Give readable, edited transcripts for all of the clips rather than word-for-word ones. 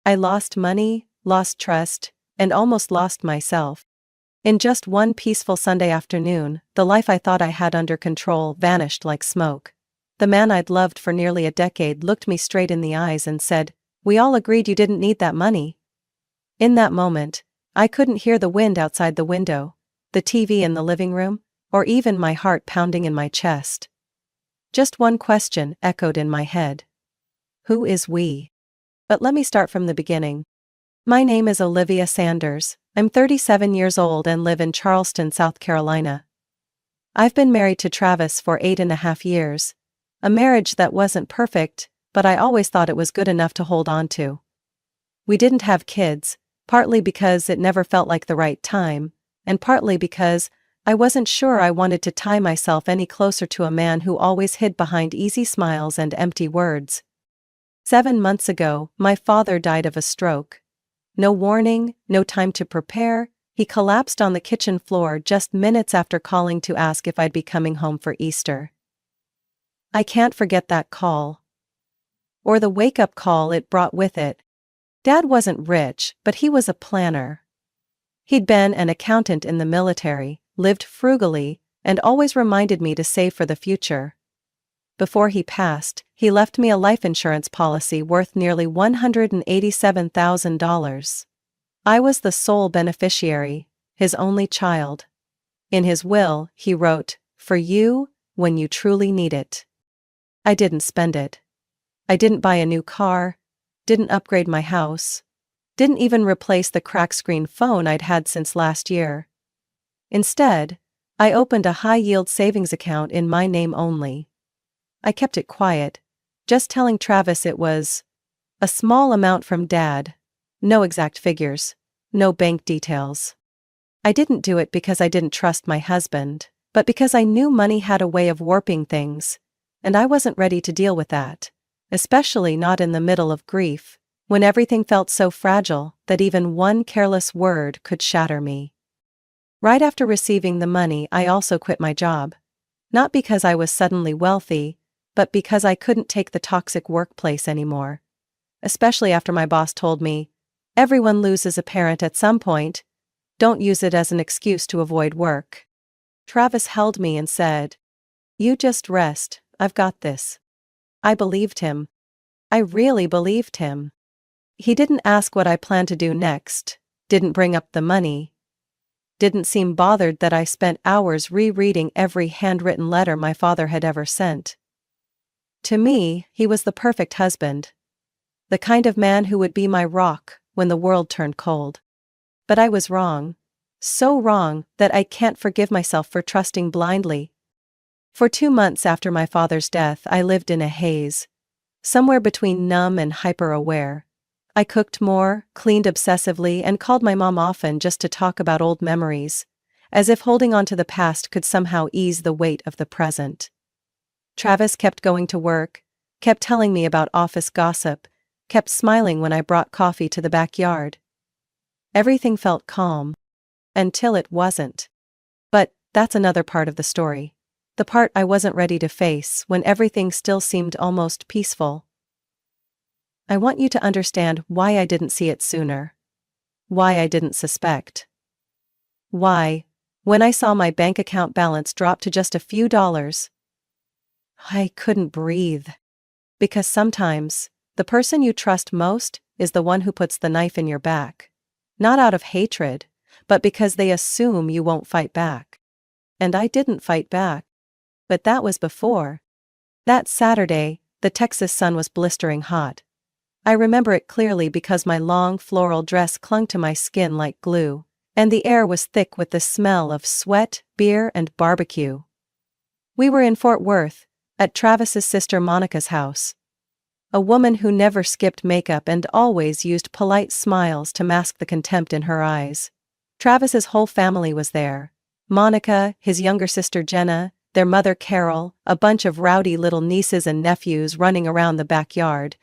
I lost money, lost trust, and almost lost myself. In just one peaceful Sunday afternoon, the life I thought I had under control vanished like smoke. The man I'd loved for nearly a decade looked me straight in the eyes and said, "We all agreed you didn't need that money." In that moment, I couldn't hear the wind outside the window, the TV in the living room, or even my heart pounding in my chest. Just one question echoed in my head. Who is we? But let me start from the beginning. My name is Olivia Sanders. I'm 37 years old and live in Charleston, South Carolina. I've been married to Travis for 8.5 years. A marriage that wasn't perfect, but I always thought it was good enough to hold on to. We didn't have kids, partly because it never felt like the right time, and partly because I wasn't sure I wanted to tie myself any closer to a man who always hid behind easy smiles and empty words. 7 months ago, my father died of a stroke. No warning, no time to prepare, he collapsed on the kitchen floor just minutes after calling to ask if I'd be coming home for Easter. I can't forget that call. Or the wake-up call it brought with it. Dad wasn't rich, but he was a planner. He'd been an accountant in the military, lived frugally, and always reminded me to save for the future. Before he passed, he left me a life insurance policy worth nearly $187,000. I was the sole beneficiary, his only child. In his will, he wrote, "For you, when you truly need it." I didn't spend it. I didn't buy a new car, didn't upgrade my house, didn't even replace the cracked screen phone I'd had since last year. Instead, I opened a high-yield savings account in my name only. I kept it quiet, just telling Travis it was a small amount from Dad, no exact figures, no bank details. I didn't do it because I didn't trust my husband, but because I knew money had a way of warping things, and I wasn't ready to deal with that, especially not in the middle of grief, when everything felt so fragile that even one careless word could shatter me. Right after receiving the money, I also quit my job. Not because I was suddenly wealthy, but because I couldn't take the toxic workplace anymore. Especially after my boss told me, "Everyone loses a parent at some point. Don't use it as an excuse to avoid work." Travis held me and said, "You just rest, I've got this." I believed him. I really believed him. He didn't ask what I planned to do next, didn't bring up the money, didn't seem bothered that I spent hours rereading every handwritten letter my father had ever sent. To me, he was the perfect husband. The kind of man who would be my rock when the world turned cold. But I was wrong. So wrong that I can't forgive myself for trusting blindly. For 2 months after my father's death, I lived in a haze. Somewhere between numb and hyper-aware. I cooked more, cleaned obsessively, and called my mom often just to talk about old memories, as if holding on to the past could somehow ease the weight of the present. Travis kept going to work, kept telling me about office gossip, kept smiling when I brought coffee to the backyard. Everything felt calm. Until it wasn't. But that's another part of the story. The part I wasn't ready to face when everything still seemed almost peaceful. I want you to understand why I didn't see it sooner. Why I didn't suspect. Why, when I saw my bank account balance drop to just a few dollars, I couldn't breathe. Because sometimes, the person you trust most is the one who puts the knife in your back. Not out of hatred, but because they assume you won't fight back. And I didn't fight back. But that was before. That Saturday, the Texas sun was blistering hot. I remember it clearly because my long floral dress clung to my skin like glue, and the air was thick with the smell of sweat, beer, and barbecue. We were in Fort Worth, at Travis's sister Monica's house. A woman who never skipped makeup and always used polite smiles to mask the contempt in her eyes. Travis's whole family was there. Monica, his younger sister Jenna, their mother Carol, a bunch of rowdy little nieces and nephews running around the backyard,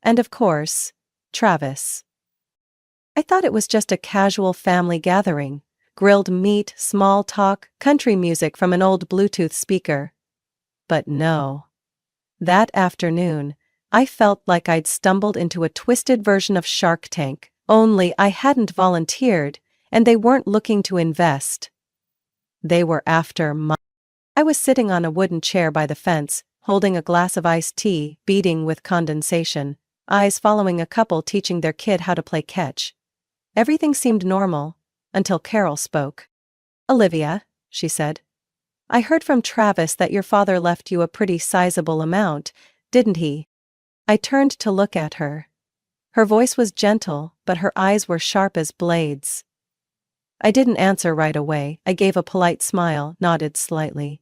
and of course, Travis. I thought it was just a casual family gathering, grilled meat, small talk, country music from an old Bluetooth speaker. But no. That afternoon, I felt like I'd stumbled into a twisted version of Shark Tank, only I hadn't volunteered, and they weren't looking to invest. They were after money. I was sitting on a wooden chair by the fence, holding a glass of iced tea, beading with condensation, eyes following a couple teaching their kid how to play catch. Everything seemed normal, until Carol spoke. "Olivia," she said, "I heard from Travis that your father left you a pretty sizable amount, didn't he?" I turned to look at her. Her voice was gentle, but her eyes were sharp as blades. I didn't answer right away. I gave a polite smile, nodded slightly.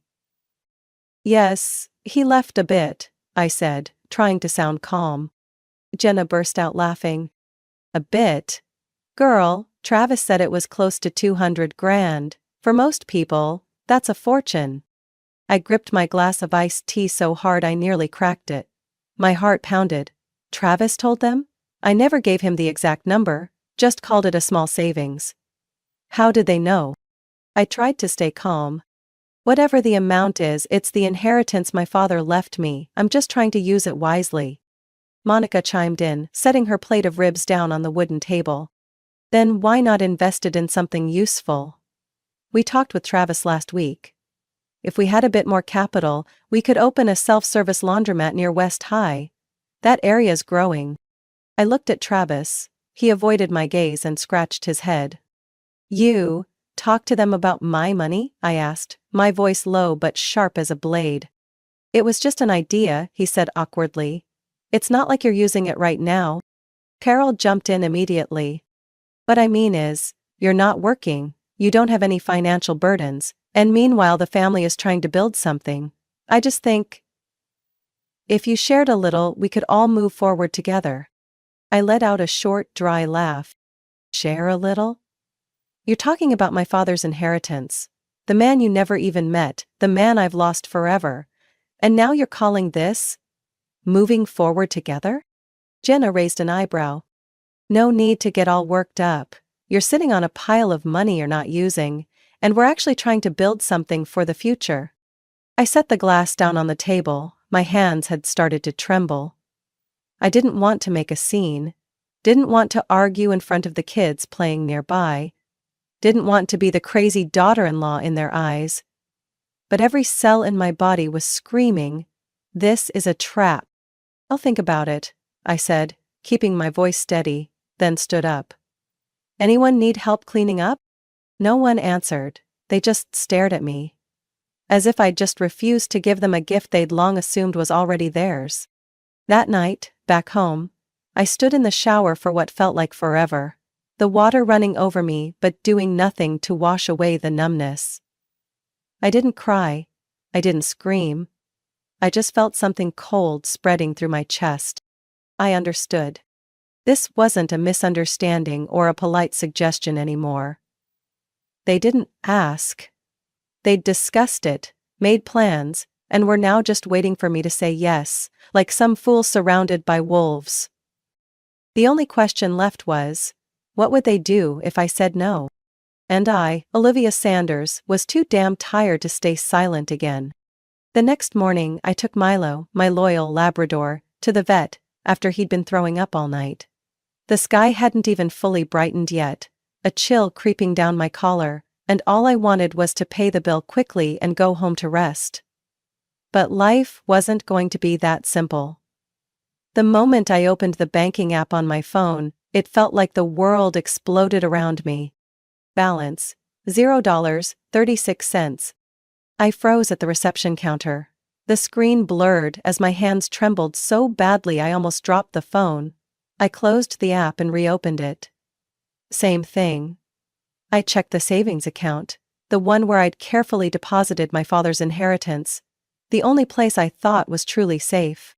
"Yes, he left a bit," I said, trying to sound calm. Jenna burst out laughing. "A bit? Girl, Travis said it was close to 200 grand. For most people, that's a fortune." I gripped my glass of iced tea so hard I nearly cracked it. My heart pounded. Travis told them? I never gave him the exact number, just called it a small savings. How did they know? I tried to stay calm. "Whatever the amount is, it's the inheritance my father left me. I'm just trying to use it wisely." Monica chimed in, setting her plate of ribs down on the wooden table. "Then why not invest it in something useful? We talked with Travis last week. If we had a bit more capital, we could open a self-service laundromat near West High. That area's growing." I looked at Travis. He avoided my gaze and scratched his head. "You talk to them about my money?" I asked, my voice low but sharp as a blade. "It was just an idea," he said awkwardly. "It's not like you're using it right now." Carol jumped in immediately. "What I mean is, you're not working, you don't have any financial burdens, and meanwhile the family is trying to build something. I just think, if you shared a little, we could all move forward together." I let out a short, dry laugh. "Share a little? You're talking about my father's inheritance. The man you never even met, the man I've lost forever. And now you're calling this moving forward together?" Jenna raised an eyebrow. "No need to get all worked up. You're sitting on a pile of money you're not using, and we're actually trying to build something for the future." I set the glass down on the table. My hands had started to tremble. I didn't want to make a scene. Didn't want to argue in front of the kids playing nearby. Didn't want to be the crazy daughter-in-law in their eyes. But every cell in my body was screaming, "This is a trap." "I'll think about it," I said, keeping my voice steady, then stood up. "Anyone need help cleaning up?" No one answered. They just stared at me. As if I'd just refused to give them a gift they'd long assumed was already theirs. That night, back home, I stood in the shower for what felt like forever. The water running over me but doing nothing to wash away the numbness. I didn't cry. I didn't scream. I just felt something cold spreading through my chest. I understood. This wasn't a misunderstanding or a polite suggestion anymore. They didn't ask. They'd discussed it, made plans, and were now just waiting for me to say yes, like some fool surrounded by wolves. The only question left was, what would they do if I said no? And I, Olivia Sanders, was too damn tired to stay silent again. The next morning I took Milo, my loyal Labrador, to the vet, after he'd been throwing up all night. The sky hadn't even fully brightened yet, a chill creeping down my collar, and all I wanted was to pay the bill quickly and go home to rest. But life wasn't going to be that simple. The moment I opened the banking app on my phone, it felt like the world exploded around me. Balance, $0.36. I froze at the reception counter. The screen blurred as my hands trembled so badly I almost dropped the phone. I closed the app and reopened it. Same thing. I checked the savings account, the one where I'd carefully deposited my father's inheritance, the only place I thought was truly safe.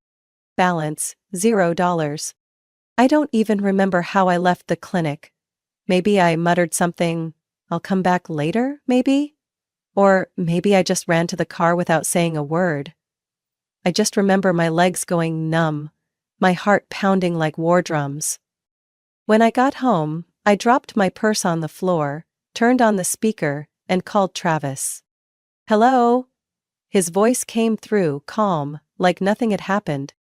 Balance, $0. I don't even remember how I left the clinic. Maybe I muttered something, "I'll come back later, maybe?" Or maybe I just ran to the car without saying a word. I just remember my legs going numb, my heart pounding like war drums. When I got home, I dropped my purse on the floor, turned on the speaker, and called Travis. "Hello?" His voice came through, calm, like nothing had happened.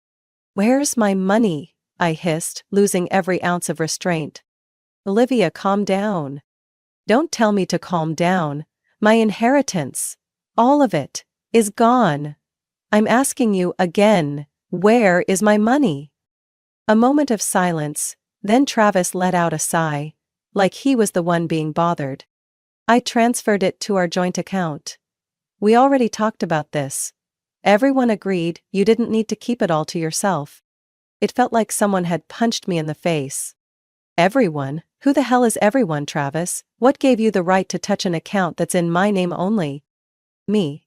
Where's my money? I hissed, losing every ounce of restraint. Olivia, calm down. Don't tell me to calm down. My inheritance, all of it, is gone. I'm asking you again, where is my money? A moment of silence, then Travis let out a sigh, like he was the one being bothered. I transferred it to our joint account. We already talked about this. Everyone agreed you didn't need to keep it all to yourself. It felt like someone had punched me in the face. Everyone? Who the hell is everyone, Travis? What gave you the right to touch an account that's in my name only? Me.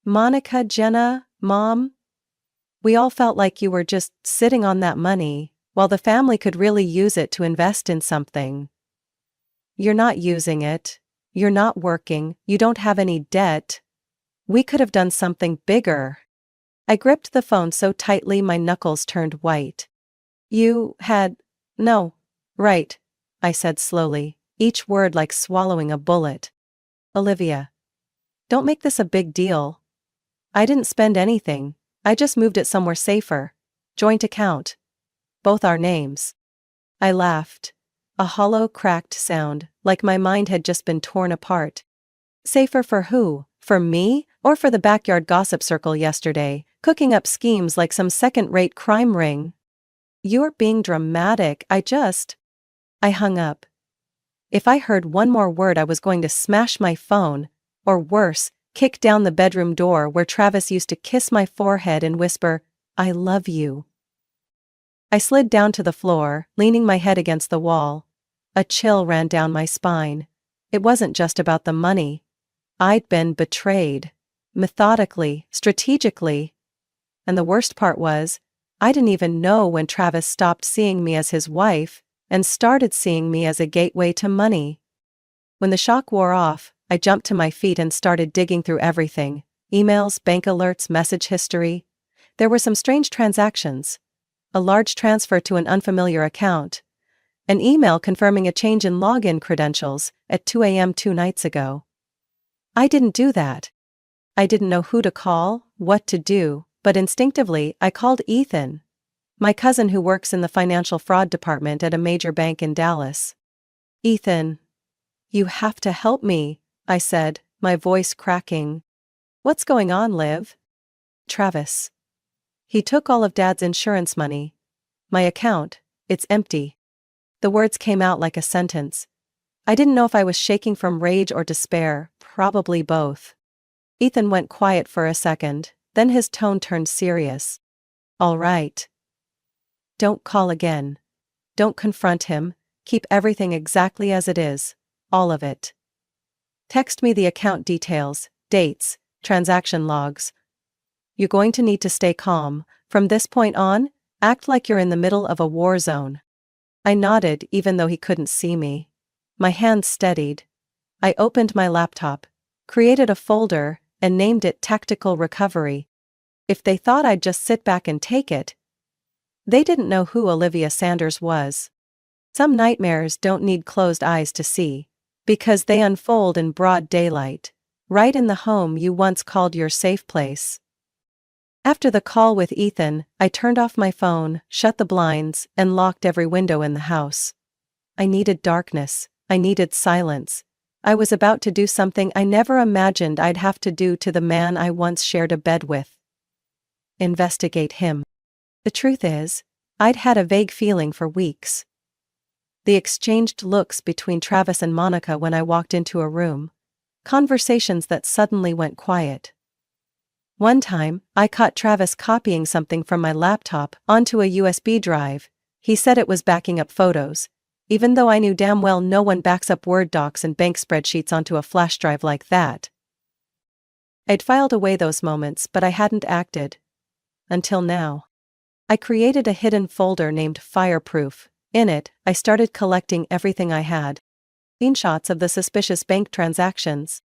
Monica, Jenna, Mom? We all felt like you were just sitting on that money, while the family could really use it to invest in something. You're not using it. You're not working. You don't have any debt. We could have done something bigger. I gripped the phone so tightly my knuckles turned white. No. Right, I said slowly, each word like swallowing a bullet. Olivia. Don't make this a big deal. I didn't spend anything, I just moved it somewhere safer. Joint account. Both our names. I laughed. A hollow, cracked sound, like my mind had just been torn apart. Safer for who? For me? Or for the backyard gossip circle yesterday, cooking up schemes like some second-rate crime ring? You're being dramatic. I hung up. If I heard one more word, I was going to smash my phone, or worse, kick down the bedroom door where Travis used to kiss my forehead and whisper, "I love you." I slid down to the floor, leaning my head against the wall. A chill ran down my spine. It wasn't just about the money. I'd been betrayed. Methodically, strategically. And the worst part was, I didn't even know when Travis stopped seeing me as his wife and started seeing me as a gateway to money. When the shock wore off, I jumped to my feet and started digging through everything. Emails, bank alerts, message history. There were some strange transactions. A large transfer to an unfamiliar account. An email confirming a change in login credentials at 2 a.m. 2 nights ago. I didn't do that. I didn't know who to call, what to do, but instinctively I called Ethan, my cousin who works in the financial fraud department at a major bank in Dallas. Ethan. You have to help me, I said, my voice cracking. What's going on, Liv? Travis. He took all of Dad's insurance money. My account, it's empty. The words came out like a sentence. I didn't know if I was shaking from rage or despair, probably both. Ethan went quiet for a second, then his tone turned serious. All right. Don't call again. Don't confront him, keep everything exactly as it is, all of it. Text me the account details, dates, transaction logs. You're going to need to stay calm. From this point on, act like you're in the middle of a war zone. I nodded even though he couldn't see me. My hands steadied. I opened my laptop, created a folder, and named it Tactical Recovery. If they thought I'd just sit back and take it, they didn't know who Olivia Sanders was. Some nightmares don't need closed eyes to see, because they unfold in broad daylight, right in the home you once called your safe place. After the call with Ethan, I turned off my phone, shut the blinds, and locked every window in the house. I needed darkness. I needed silence. I was about to do something I never imagined I'd have to do to the man I once shared a bed with. Investigate him. The truth is, I'd had a vague feeling for weeks. They exchanged looks between Travis and Monica when I walked into a room. Conversations that suddenly went quiet. One time, I caught Travis copying something from my laptop onto a USB drive. He said it was backing up photos, even though I knew damn well no one backs up Word docs and bank spreadsheets onto a flash drive like that. I'd filed away those moments, but I hadn't acted. Until now. I created a hidden folder named Fireproof. In it, I started collecting everything I had. Screenshots of the suspicious bank transactions.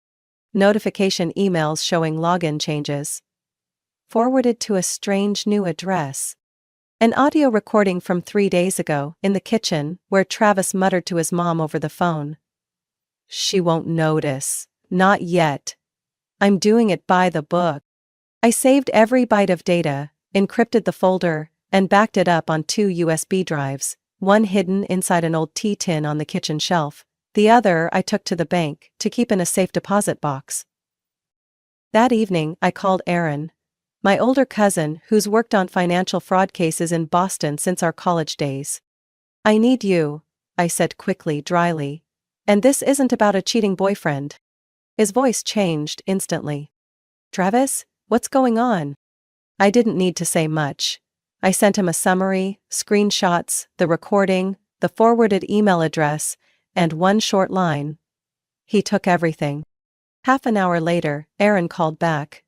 Notification emails showing login changes. Forwarded to a strange new address. An audio recording from 3 days ago, in the kitchen, where Travis muttered to his mom over the phone. She won't notice. Not yet. I'm doing it by the book. I saved every byte of data, encrypted the folder, and backed it up on 2 USB drives, one hidden inside an old tea tin on the kitchen shelf, the other I took to the bank to keep in a safe deposit box. That evening, I called Aaron, my older cousin who's worked on financial fraud cases in Boston since our college days. "I need you," I said quickly, dryly. "And this isn't about a cheating boyfriend." His voice changed instantly. "Travis, what's going on?" I didn't need to say much. I sent him a summary, screenshots, the recording, the forwarded email address, and one short line. He took everything. Half an hour later, Aaron called back.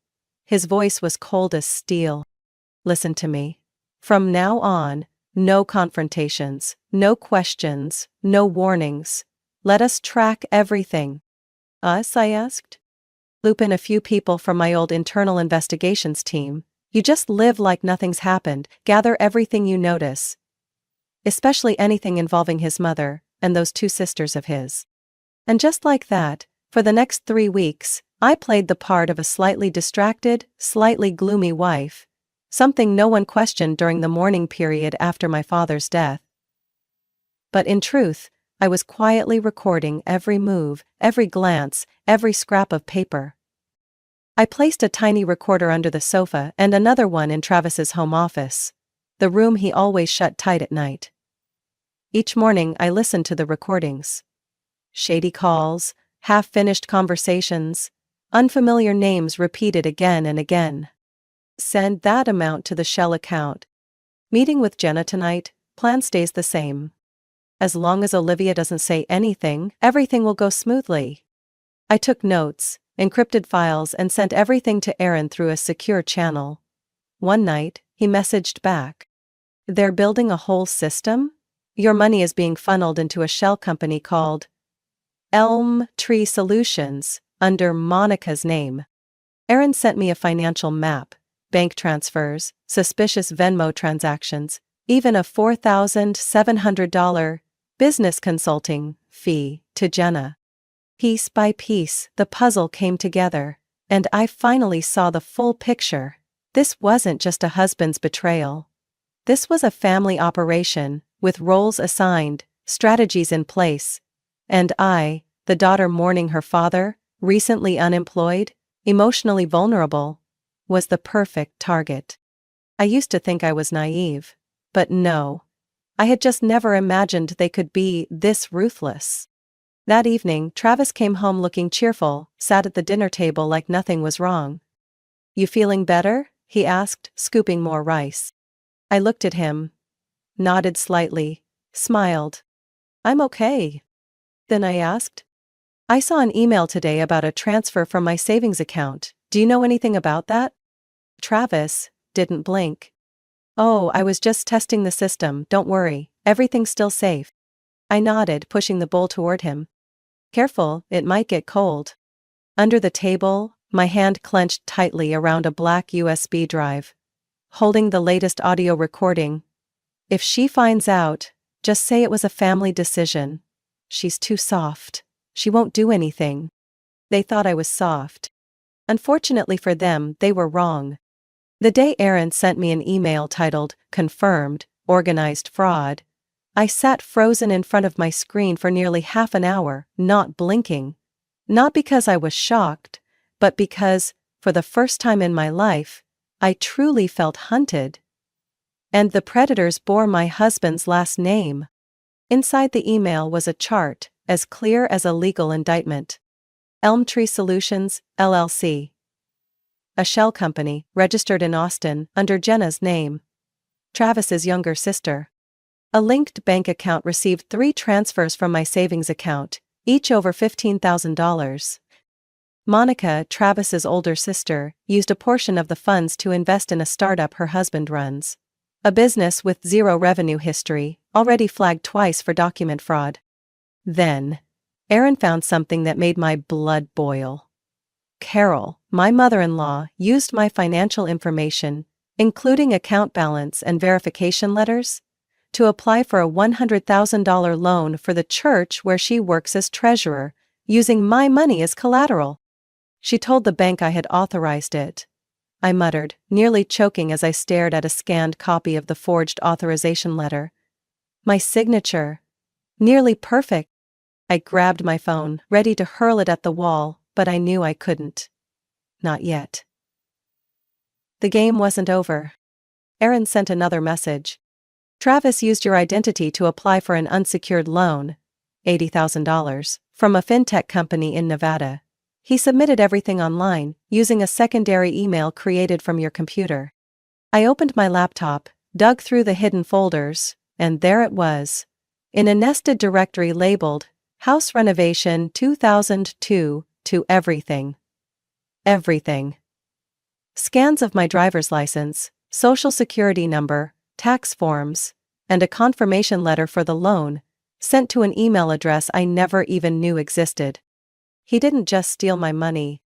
His voice was cold as steel. "Listen to me. From now on, no confrontations, no questions, no warnings. Let us track everything." "Us?" I asked. "Loop in a few people from my old internal investigations team. You just live like nothing's happened, gather everything you notice. Especially anything involving his mother, and those 2 sisters of his." And just like that, for the next 3 weeks, I played the part of a slightly distracted, slightly gloomy wife, something no one questioned during the mourning period after my father's death. But in truth, I was quietly recording every move, every glance, every scrap of paper. I placed a tiny recorder under the sofa and another one in Travis's home office, the room he always shut tight at night. Each morning I listened to the recordings. Shady calls, half-finished conversations, unfamiliar names repeated again and again. "Send that amount to the Shell account. Meeting with Jenna tonight, plan stays the same. As long as Olivia doesn't say anything, everything will go smoothly." I took notes, encrypted files, and sent everything to Aaron through a secure channel. One night, he messaged back. "They're building a whole system? Your money is being funneled into a shell company called Elm Tree Solutions, under Monica's name." Aaron sent me a financial map, bank transfers, suspicious Venmo transactions, even a $4,700 business consulting fee to Jenna. Piece by piece, the puzzle came together, and I finally saw the full picture. This wasn't just a husband's betrayal. This was a family operation, with roles assigned, strategies in place. And I, the daughter mourning her father, recently unemployed, emotionally vulnerable, was the perfect target. I used to think I was naive. But no. I had just never imagined they could be this ruthless. That evening, Travis came home looking cheerful, sat at the dinner table like nothing was wrong. "You feeling better?" he asked, scooping more rice. I looked at him, nodded slightly, smiled. "I'm okay." Then I asked, "I saw an email today about a transfer from my savings account. Do you know anything about that?" Travis didn't blink. "Oh, I was just testing the system, don't worry, everything's still safe." I nodded, pushing the bowl toward him. "Careful, it might get cold." Under the table, my hand clenched tightly around a black USB drive, holding the latest audio recording. "If she finds out, just say it was a family decision. She's too soft. She won't do anything." They thought I was soft. Unfortunately for them, they were wrong. The day Aaron sent me an email titled, "Confirmed, Organized Fraud," I sat frozen in front of my screen for nearly half an hour, not blinking. Not because I was shocked, but because, for the first time in my life, I truly felt hunted. And the predators bore my husband's last name. Inside the email was a chart, as clear as a legal indictment. Elm Tree Solutions, LLC. A shell company, registered in Austin, under Jenna's name. Travis's younger sister. A linked bank account received 3 transfers from my savings account, each over $15,000. Monica, Travis's older sister, used a portion of the funds to invest in a startup her husband runs. A business with 0 revenue history, already flagged twice for document fraud. Then, Aaron found something that made my blood boil. Carol, my mother-in-law, used my financial information, including account balance and verification letters, to apply for a $100,000 loan for the church where she works as treasurer, using my money as collateral. She told the bank I had authorized it. I muttered, nearly choking as I stared at a scanned copy of the forged authorization letter. My signature. Nearly perfect. I grabbed my phone, ready to hurl it at the wall, but I knew I couldn't. Not yet. The game wasn't over. Aaron sent another message. Travis used your identity to apply for an unsecured loan, $80,000, from a fintech company in Nevada. He submitted everything online, using a secondary email created from your computer. I opened my laptop, dug through the hidden folders, and there it was. In a nested directory labeled, House Renovation 2002, to everything. Everything. Scans of my driver's license, social security number, tax forms, and a confirmation letter for the loan, sent to an email address I never even knew existed. He didn't just steal my money.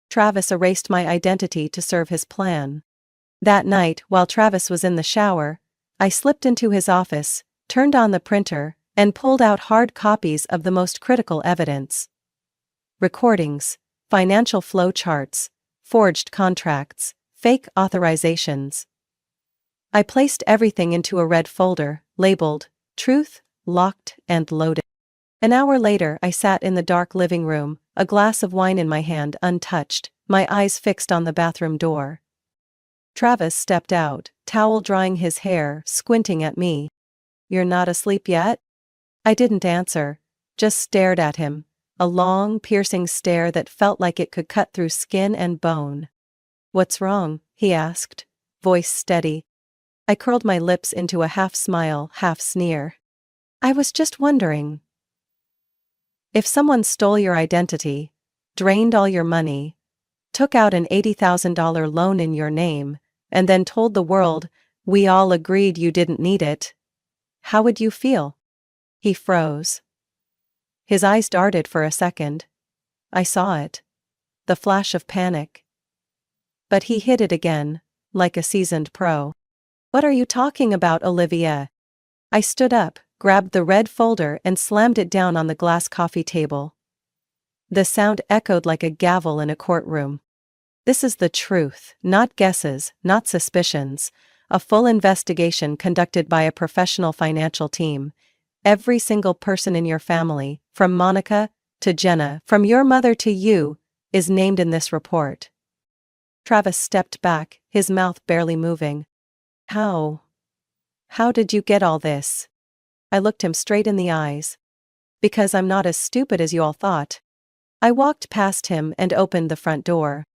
Travis erased my identity to serve his plan. That night, while Travis was in the shower, I slipped into his office, turned on the printer, and pulled out hard copies of the most critical evidence. Recordings, financial flow charts, forged contracts, fake authorizations. I placed everything into a red folder, labeled, Truth, locked and loaded. An hour later I sat in the dark living room, a glass of wine in my hand untouched, my eyes fixed on the bathroom door. Travis stepped out, towel drying his hair, squinting at me. You're not asleep yet? I didn't answer, just stared at him, a long, piercing stare that felt like it could cut through skin and bone. What's wrong? He asked, voice steady. I curled my lips into a half smile, half sneer. I was just wondering. If someone stole your identity, drained all your money, took out an $80,000 loan in your name, and then told the world, we all agreed you didn't need it, how would you feel? He froze. His eyes darted for a second. I saw it. The flash of panic. But he hid it again, like a seasoned pro. What are you talking about, Olivia? I stood up, grabbed the red folder and slammed it down on the glass coffee table. The sound echoed like a gavel in a courtroom. This is the truth, not guesses, not suspicions, a full investigation conducted by a professional financial team. Every single person in your family, from Monica to Jenna, from your mother to you, is named in this report. Travis stepped back, his mouth barely moving. How did you get all this? I looked him straight in the eyes. Because I'm not as stupid as you all thought. I walked past him and opened the front door.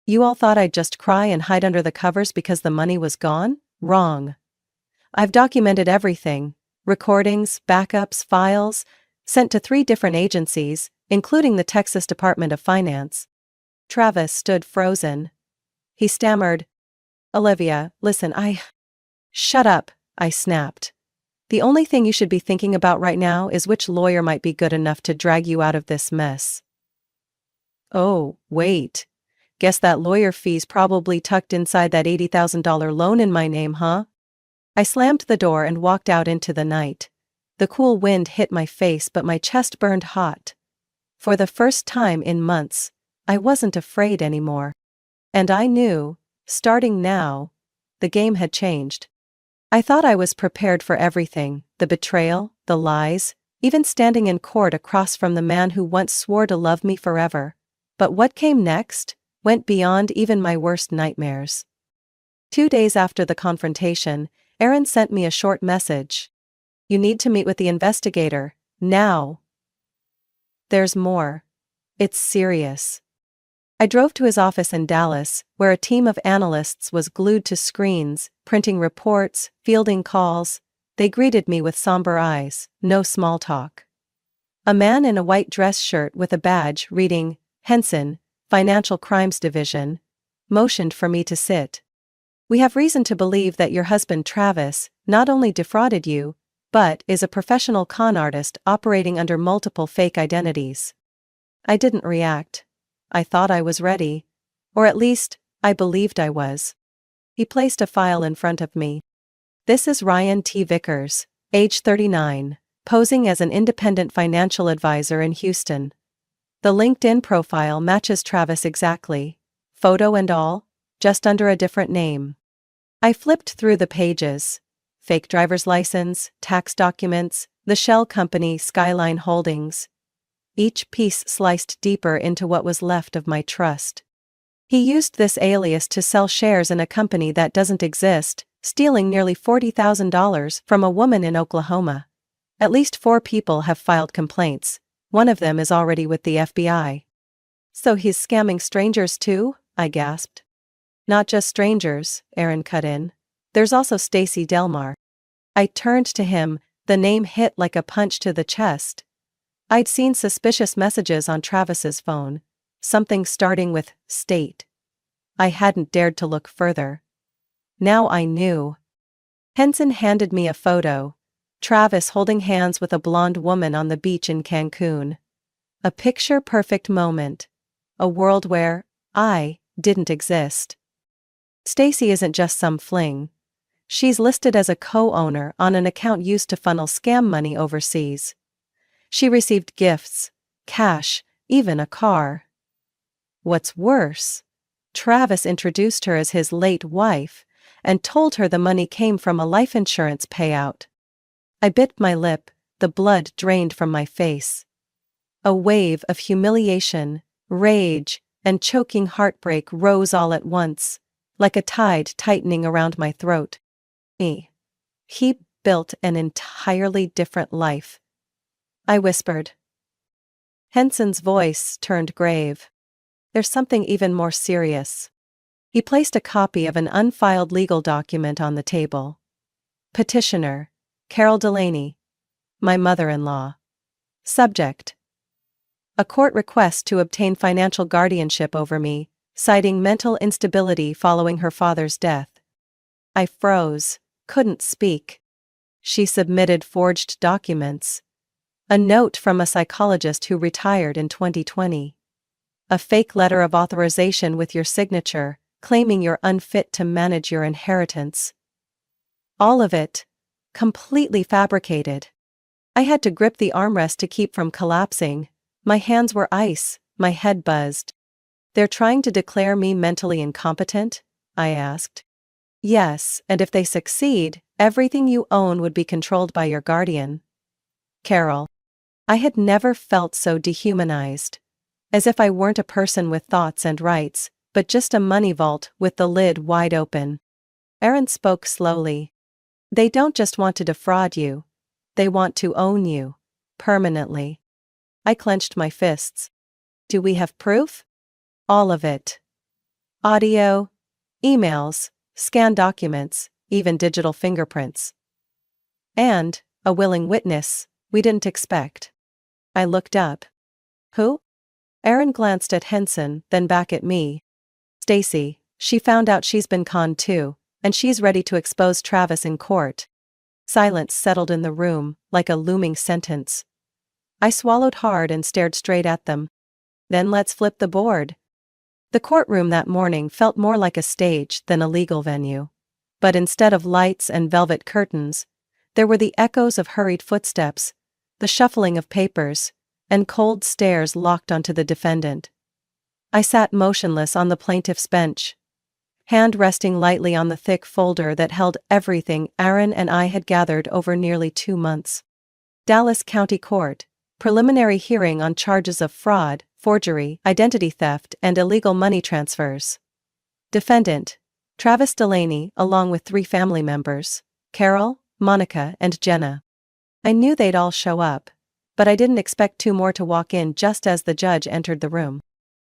You all thought I'd just cry and hide under the covers because the money was gone? Wrong. I've documented everything. Recordings, backups, files, sent to 3 different agencies, including the Texas Department of Finance. Travis stood frozen. He stammered, Olivia, listen, Shut up, I snapped. The only thing you should be thinking about right now is which lawyer might be good enough to drag you out of this mess. Oh, wait. Guess that lawyer fee's probably tucked inside that $80,000 loan in my name, huh? I slammed the door and walked out into the night. The cool wind hit my face but my chest burned hot. For the first time in months, I wasn't afraid anymore. And I knew, starting now, the game had changed. I thought I was prepared for everything, the betrayal, the lies, even standing in court across from the man who once swore to love me forever. But what came next went beyond even my worst nightmares. 2 days after the confrontation, Aaron sent me a short message. You need to meet with the investigator, now. There's more. It's serious. I drove to his office in Dallas, where a team of analysts was glued to screens, printing reports, fielding calls. They greeted me with somber eyes, no small talk. A man in a white dress shirt with a badge reading, Henson, Financial Crimes Division, motioned for me to sit. We have reason to believe that your husband Travis not only defrauded you, but is a professional con artist operating under multiple fake identities. I didn't react. I thought I was ready. Or at least, I believed I was. He placed a file in front of me. This is Ryan T. Vickers, age 39, posing as an independent financial advisor in Houston. The LinkedIn profile matches Travis exactly. Photo and all, just under a different name. I flipped through the pages. Fake driver's license, tax documents, the shell company Skyline Holdings. Each piece sliced deeper into what was left of my trust. He used this alias to sell shares in a company that doesn't exist, stealing nearly $40,000 from a woman in Oklahoma. At least 4 people have filed complaints. One of them is already with the FBI. So he's scamming strangers too? I gasped. Not just strangers, Aaron cut in. There's also Stacy Delmar. I turned to him, the name hit like a punch to the chest. I'd seen suspicious messages on Travis's phone, something starting with state. I hadn't dared to look further. Now I knew. Henson handed me a photo. Travis holding hands with a blonde woman on the beach in Cancun. A picture-perfect moment. A world where I didn't exist. Stacy isn't just some fling. She's listed as a co-owner on an account used to funnel scam money overseas. She received gifts, cash, even a car. What's worse, Travis introduced her as his late wife and told her the money came from a life insurance payout. I bit my lip, the blood drained from my face. A wave of humiliation, rage, and choking heartbreak rose all at once, like a tide tightening around my throat. He built an entirely different life. I whispered. Henson's voice turned grave. There's something even more serious. He placed a copy of an unfiled legal document on the table. Petitioner, Carol Delaney. My mother-in-law. Subject. A court request to obtain financial guardianship over me, citing mental instability following her father's death. I froze, couldn't speak. She submitted forged documents. A note from a psychologist who retired in 2020. A fake letter of authorization with your signature, claiming you're unfit to manage your inheritance. All of it, completely fabricated. I had to grip the armrest to keep from collapsing. My hands were ice, my head buzzed. They're trying to declare me mentally incompetent? I asked. Yes, and if they succeed, everything you own would be controlled by your guardian. Carol. I had never felt so dehumanized. As if I weren't a person with thoughts and rights, but just a money vault with the lid wide open. Aaron spoke slowly. They don't just want to defraud you. They want to own you. Permanently. I clenched my fists. Do we have proof? All of it. Audio, emails, scanned documents, even digital fingerprints. And a willing witness we didn't expect. I looked up. Who? Aaron glanced at Henson, then back at me. Stacy, she found out she's been conned too, and she's ready to expose Travis in court. Silence settled in the room, like a looming sentence. I swallowed hard and stared straight at them. Then let's flip the board. The courtroom that morning felt more like a stage than a legal venue. But instead of lights and velvet curtains, there were the echoes of hurried footsteps, the shuffling of papers, and cold stares locked onto the defendant. I sat motionless on the plaintiff's bench, hand resting lightly on the thick folder that held everything Aaron and I had gathered over nearly 2 months. Dallas County Court, preliminary hearing on charges of fraud, forgery, identity theft, and illegal money transfers. Defendant, Travis Delaney, along with 3 family members, Carol, Monica, and Jenna. I knew they'd all show up, but I didn't expect 2 more to walk in just as the judge entered the room.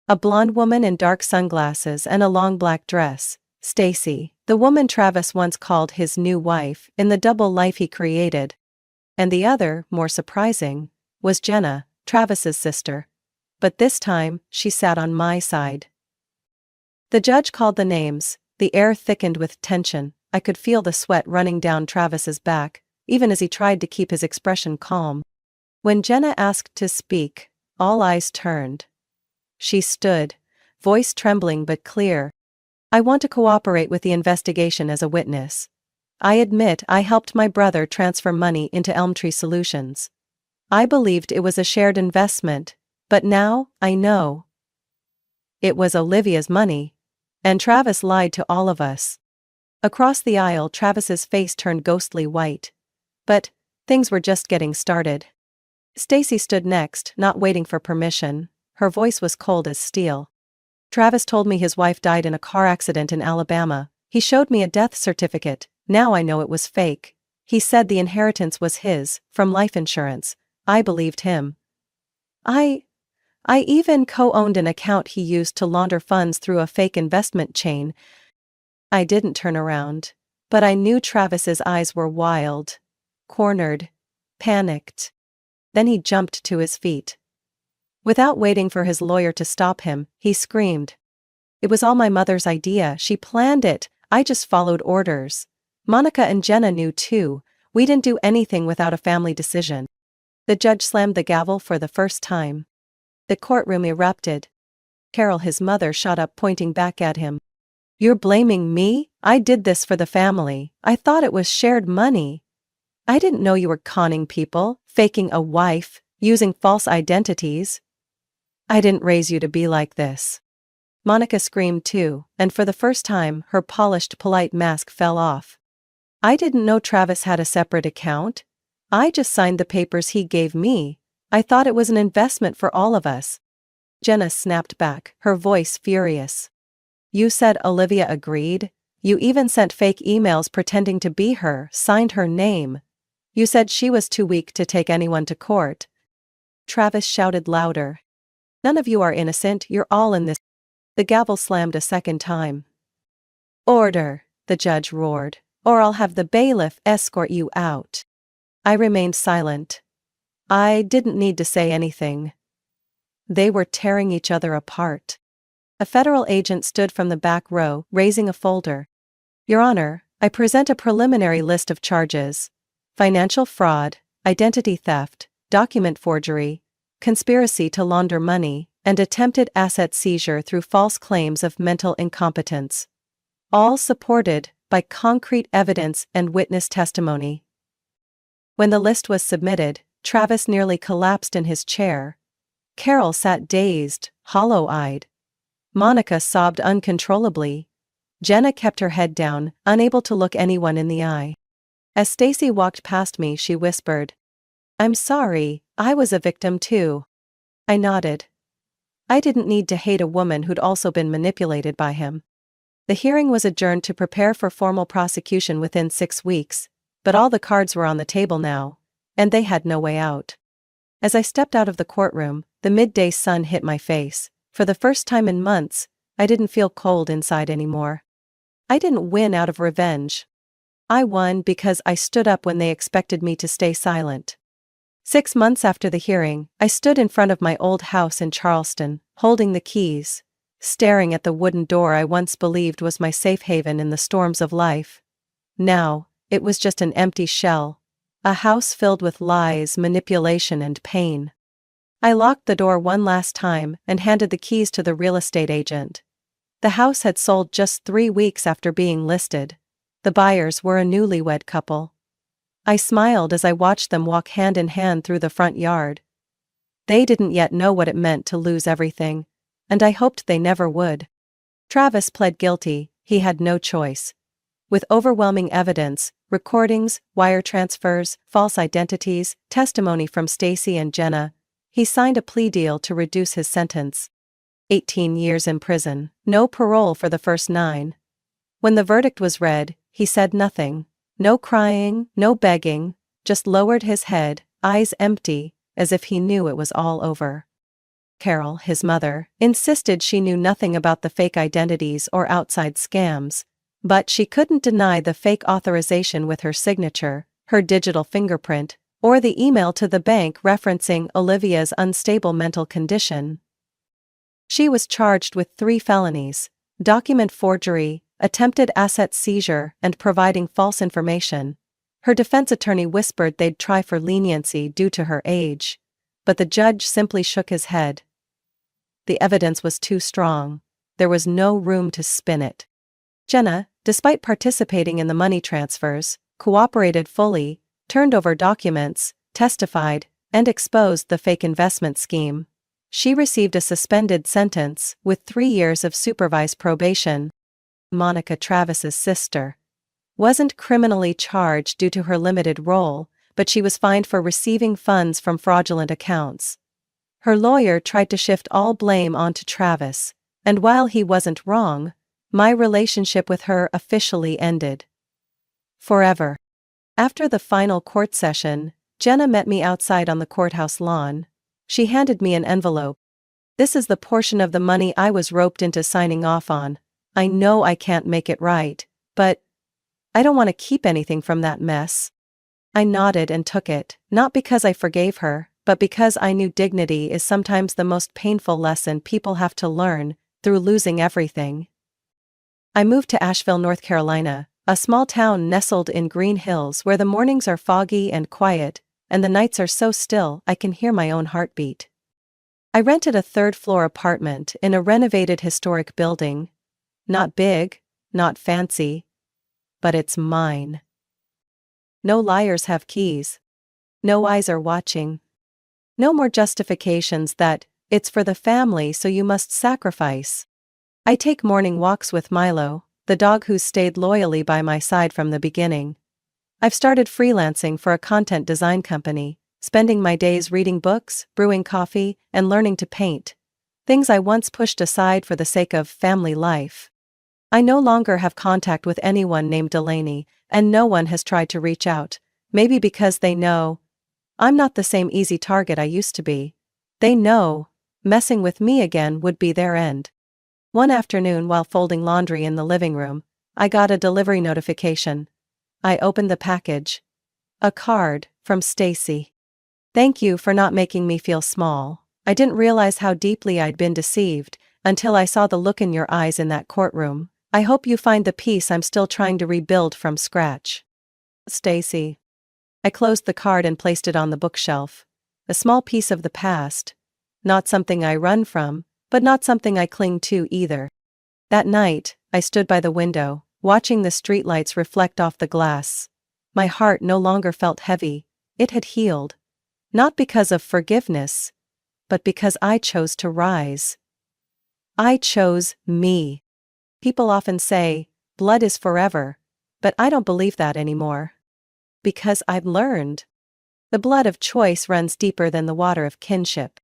A blonde woman in dark sunglasses and a long black dress, Stacy, the woman Travis once called his new wife in the double life he created. And the other, more surprising, was Jenna, Travis's sister. But this time, she sat on my side. The judge called the names, the air thickened with tension. I could feel the sweat running down Travis's back, even as he tried to keep his expression calm. When Jenna asked to speak, all eyes turned. She stood, voice trembling but clear. I want to cooperate with the investigation as a witness. I admit I helped my brother transfer money into Elmtree Solutions. I believed it was a shared investment, but now I know. It was Olivia's money. And Travis lied to all of us. Across the aisle, Travis's face turned ghostly white. But things were just getting started. Stacy stood next, not waiting for permission. Her voice was cold as steel. Travis told me his wife died in a car accident in Alabama. He showed me a death certificate. Now I know it was fake. He said the inheritance was his, from life insurance. I believed him. I even co-owned an account he used to launder funds through a fake investment chain. I didn't turn around. But I knew Travis's eyes were wild. Cornered. Panicked. Then he jumped to his feet. Without waiting for his lawyer to stop him, he screamed. It was all my mother's idea. She planned it. I just followed orders. Monica and Jenna knew too. We didn't do anything without a family decision. The judge slammed the gavel for the first time. The courtroom erupted. Carol, his mother, shot up, pointing back at him. You're blaming me? I did this for the family. I thought it was shared money. I didn't know you were conning people, faking a wife, using false identities. I didn't raise you to be like this. Monica screamed too, and for the first time, her polished, polite mask fell off. I didn't know Travis had a separate account. I just signed the papers he gave me. I thought it was an investment for all of us. Jenna snapped back, her voice furious. You said Olivia agreed? You even sent fake emails pretending to be her, signed her name. You said she was too weak to take anyone to court. Travis shouted louder. None of you are innocent, you're all in this. The gavel slammed a second time. Order, the judge roared, or I'll have the bailiff escort you out. I remained silent. I didn't need to say anything. They were tearing each other apart. A federal agent stood from the back row, raising a folder. Your Honor, I present a preliminary list of charges. Financial fraud, identity theft, document forgery, conspiracy to launder money, and attempted asset seizure through false claims of mental incompetence. All supported by concrete evidence and witness testimony. When the list was submitted, Travis nearly collapsed in his chair. Carol sat dazed, hollow-eyed. Monica sobbed uncontrollably. Jenna kept her head down, unable to look anyone in the eye. As Stacy walked past me, she whispered, I'm sorry, I was a victim too. I nodded. I didn't need to hate a woman who'd also been manipulated by him. The hearing was adjourned to prepare for formal prosecution within 6 weeks, but all the cards were on the table now, and they had no way out. As I stepped out of the courtroom, the midday sun hit my face. For the first time in months, I didn't feel cold inside anymore. I didn't win out of revenge. I won because I stood up when they expected me to stay silent. 6 months after the hearing, I stood in front of my old house in Charleston, holding the keys, staring at the wooden door I once believed was my safe haven in the storms of life. Now, it was just an empty shell. A house filled with lies, manipulation, and pain. I locked the door one last time and handed the keys to the real estate agent. The house had sold just 3 weeks after being listed. The buyers were a newlywed couple. I smiled as I watched them walk hand in hand through the front yard. They didn't yet know what it meant to lose everything, and I hoped they never would. Travis pled guilty. He had no choice. With overwhelming evidence, recordings, wire transfers, false identities, testimony from Stacy and Jenna, he signed a plea deal to reduce his sentence. 18 years in prison, no parole for the first 9. When the verdict was read, he said nothing. No crying, no begging, just lowered his head, eyes empty, as if he knew it was all over. Carol, his mother, insisted she knew nothing about the fake identities or outside scams, but she couldn't deny the fake authorization with her signature, her digital fingerprint, or the email to the bank referencing Olivia's unstable mental condition. She was charged with 3 felonies: document forgery, attempted asset seizure, and providing false information. Her defense attorney whispered they'd try for leniency due to her age, but the judge simply shook his head. The evidence was too strong. There was no room to spin it. Jenna, despite participating in the money transfers, cooperated fully, turned over documents, testified, and exposed the fake investment scheme. She received a suspended sentence with 3 years of supervised probation. Monica Travis's sister, wasn't criminally charged due to her limited role, but she was fined for receiving funds from fraudulent accounts. Her lawyer tried to shift all blame onto Travis, and while he wasn't wrong, my relationship with her officially ended. Forever. After the final court session, Jenna met me outside on the courthouse lawn. She handed me an envelope. "This is the portion of the money I was roped into signing off on. I know I can't make it right, but I don't want to keep anything from that mess." I nodded and took it, not because I forgave her, but because I knew dignity is sometimes the most painful lesson people have to learn, through losing everything. I moved to Asheville, North Carolina, a small town nestled in green hills where the mornings are foggy and quiet, and the nights are so still I can hear my own heartbeat. I rented a third-floor apartment in a renovated historic building. Not big, not fancy, but it's mine. No liars have keys. No eyes are watching. No more justifications that it's for the family so you must sacrifice. I take morning walks with Milo, the dog who's stayed loyally by my side from the beginning. I've started freelancing for a content design company, spending my days reading books, brewing coffee, and learning to paint. Things I once pushed aside for the sake of family life. I no longer have contact with anyone named Delaney, and no one has tried to reach out, maybe because they know I'm not the same easy target I used to be. They know messing with me again would be their end. One afternoon while folding laundry in the living room, I got a delivery notification. I opened the package. A card from Stacy. "Thank you for not making me feel small. I didn't realize how deeply I'd been deceived until I saw the look in your eyes in that courtroom. I hope you find the peace I'm still trying to rebuild from scratch. Stacy." I closed the card and placed it on the bookshelf. A small piece of the past. Not something I run from, but not something I cling to either. That night, I stood by the window, watching the streetlights reflect off the glass. My heart no longer felt heavy, it had healed. Not because of forgiveness, but because I chose to rise. I chose me. People often say, blood is forever, but I don't believe that anymore. Because I've learned. The blood of choice runs deeper than the water of kinship.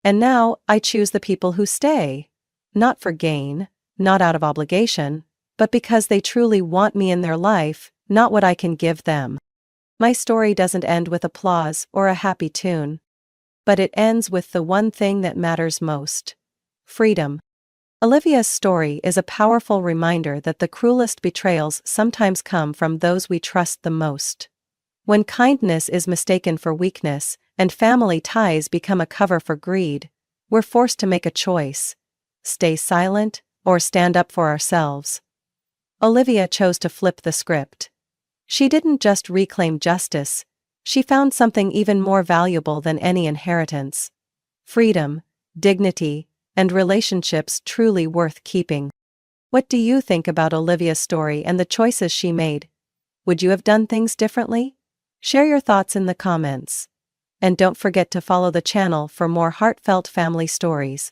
And now, I choose the people who stay. Not for gain, not out of obligation, but because they truly want me in their life, not what I can give them. My story doesn't end with applause or a happy tune. But it ends with the one thing that matters most. Freedom. Olivia's story is a powerful reminder that the cruelest betrayals sometimes come from those we trust the most. When kindness is mistaken for weakness, and family ties become a cover for greed, we're forced to make a choice. Stay silent, or stand up for ourselves. Olivia chose to flip the script. She didn't just reclaim justice, she found something even more valuable than any inheritance. Freedom, dignity, and relationships truly worth keeping. What do you think about Olivia's story and the choices she made? Would you have done things differently? Share your thoughts in the comments. And don't forget to follow the channel for more heartfelt family stories.